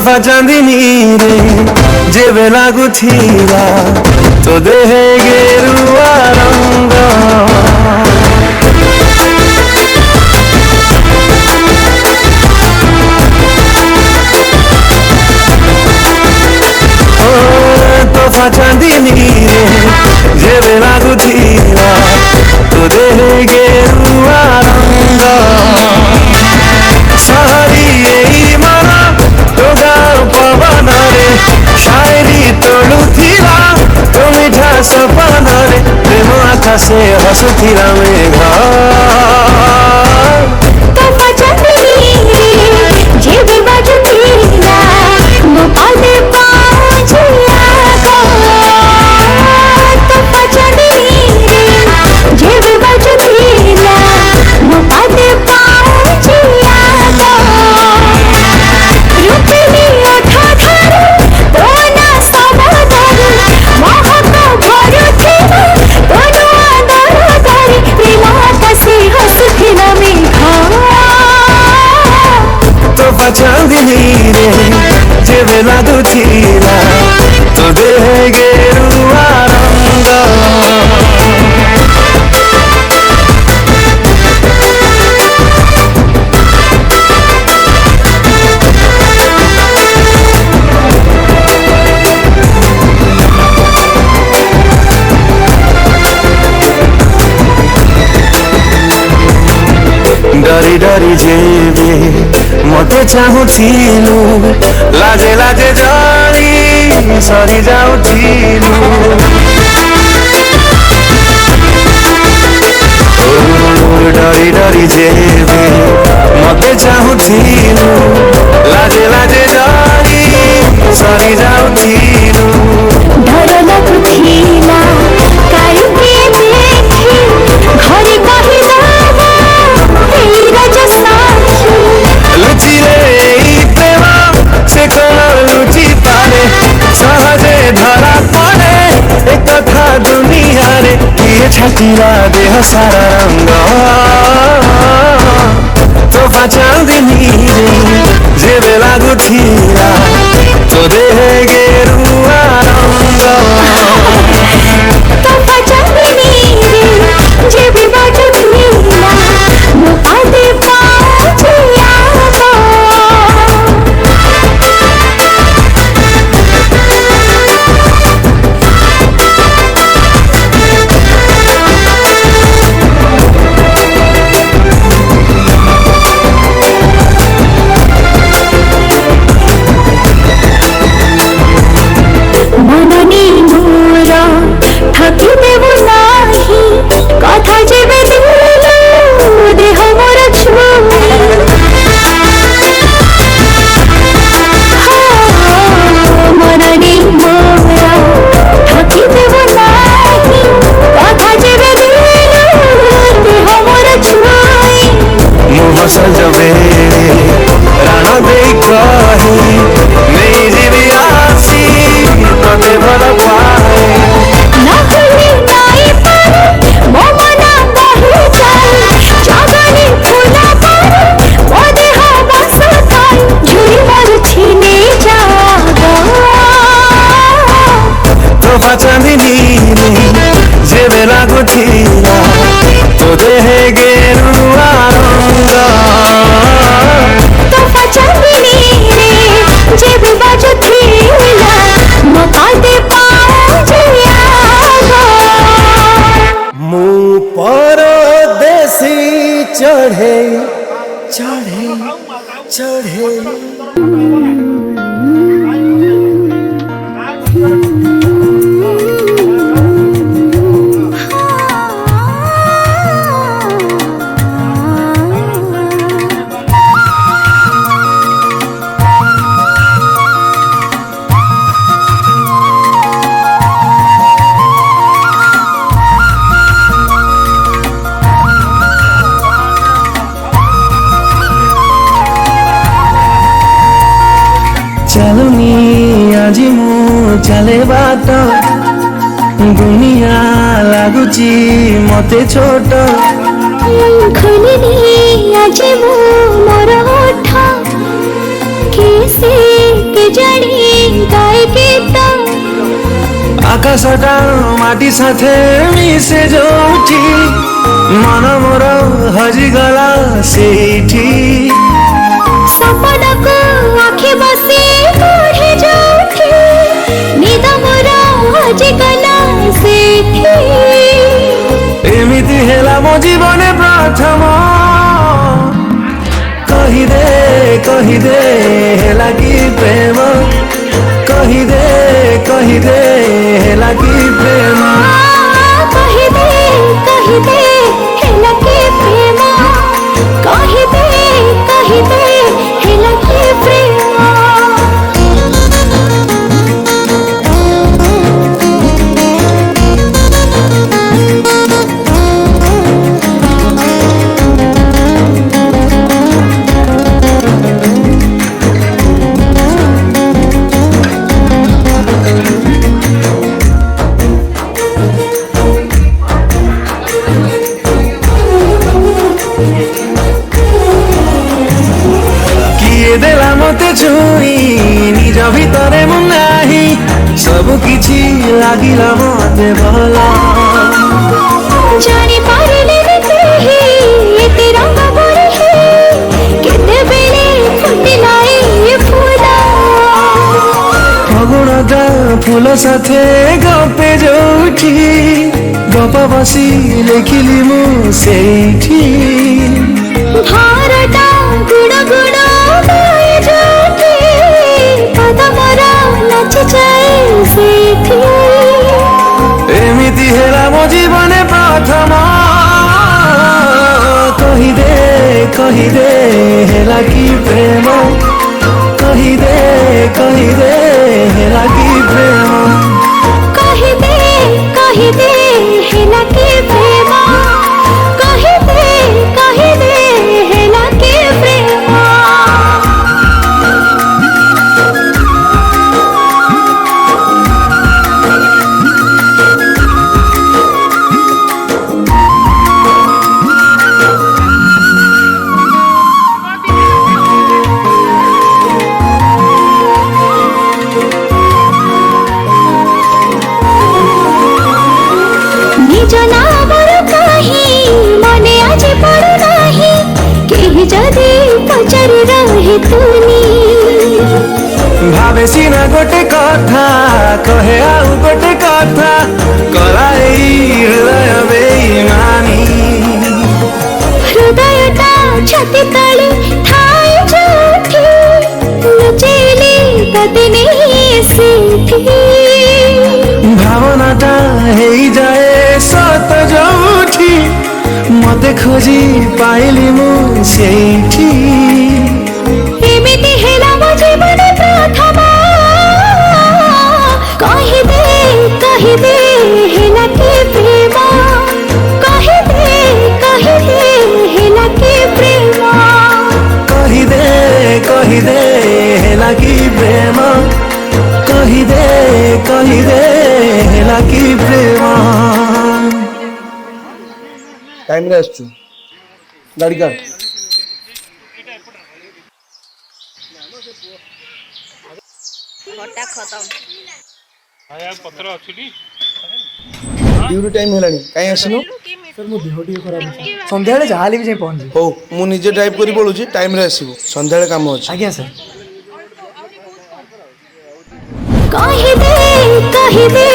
तोहफा चांदनी रे जेबे लागुथिला तो देहे गेरुआ रंग तोहफा चांदनी रे जेबे लागुथिला तो देहे गेरुआ रंग सहरी एई माला तो गाँव पवन रे शायरी तोड़ुथिला तो मिठा सपन रे प्रेम आकाशे हसुथिला मेघ तोहफा चांदनी रे जेबे बाजुथिला मो पादे पाछिया को तोहफा चांदनी रे जेबे बाजुथिला मो पादे पाछिया को रुपली ओठा धर तो ना सबदर महक भरुथिला तो आदर करी प्रेम आकाशे हसुथिला मेघ तोहफा चांदनी रे जेबे लागुथिला तो देहे गेरुआ रंग डरी डरी जेबे मते चाहुथिलु लाजे लाजे जानी सरी जाउथिलु डरी डरी जेबे मते चाहुथिलु लाजे लाजे जानी सरी जाउथिलु डर लगुथिला काई के देखी घरे कहिला लुचि रे प्रेम से कौन लुचि पारे सहजे धरा पड़े एक कथा दुनिया रे किए छाटिला देह सारा रंग तोहफा चांदनी रे जेबे लागुथिला तो देहे गेरुआ रंग तोहफा चांदनी रे जेबे बाजुथिला मो पादे पाछिया को मननी मोर ठकी देबो नाही कथा जेबे दिलु देह मोर छुई मननी मोर ठकी देबो नाही कथा जेबे दिलु देह मोर छुई मुँह सजबे राणा दे कही नहीं जीवी आसी तोते भल पाए नकली नाई पर मो मना बही जाई जगनी फूला पर मो देह बस खाई झुरी मोर छीने जागा तोहफा चांदनी रे जेबे लागुथिला तो देहे गेरुआ रंग तोहफा चांदनी रे जेबे बाजुथिला मो पादे पाछिया को मुँह परदेसी चढ़े चढ़े चढ़े चलनी आज मु चले बाट दुनिया लगुची मते छोट खुलनी आज मु मोर ओठ कैसे आकाशटा माटी साथे मिसे जोठी मन मोर हजिगला सेठी सपना को आँखें बसे गढ़े जोठी निद मोर हजी गला सेठी एमिति हेला मो जीवने प्रथम कहिदे हेला कि प्रेम कहिदे हेला कि प्रेम कहिदे हेला के प्रेम कहिदे हेला के प्रेम देला मते छुई निज भितरे मु नाही सब किछि लागिला मते भला जानी पारिले केही एते रंग बरही केते बेले फुटिलाए फुला फगुणटा फूल साथे गपे जोठी गप बसी लेखिली मु सेठी भारटा गुण गुण गाए जोठी पदमरा नाच जाए सेठी एमिति हेला मो जीवने प्रथम कहिदे हेला कि प्रेम कहिदे हेला कि प्रेम कहिदे हेला के प्रेम कहिदे हेला के प्रेम निज नामर कहीं मने आज पड़ु नाही केही जदि पचारि रहे तुनी भावे सिना गोटे कथा कहे आउ गोटे कथा कराई हृदय बेईमानी हृदयटा छाती तले ठाए जोठी लुचेली बदने सेठी भावनाटा हेई जाए सत जोठी मते खोजी पाइली मु सेठी एमिति हेला मो जीवन प्रथम कहिदे हेला के प्रेम कहिदे हेला के प्रेम कहिदे हेला कि प्रेम कहिदे हेला कि प्रेम टाइम रे आसछु गाड़ी का घटा खत्म ड्यूटी टाइम हेलानी काई आसिनो सर मो देह टिके खराब अछि संध्या बेले जहाली भी जाई पहुंची हो मु निजे ड्राइव करी पळुची टाइम रे आसीबो संध्या बेले काम अछि आज्ञा सर कहिदे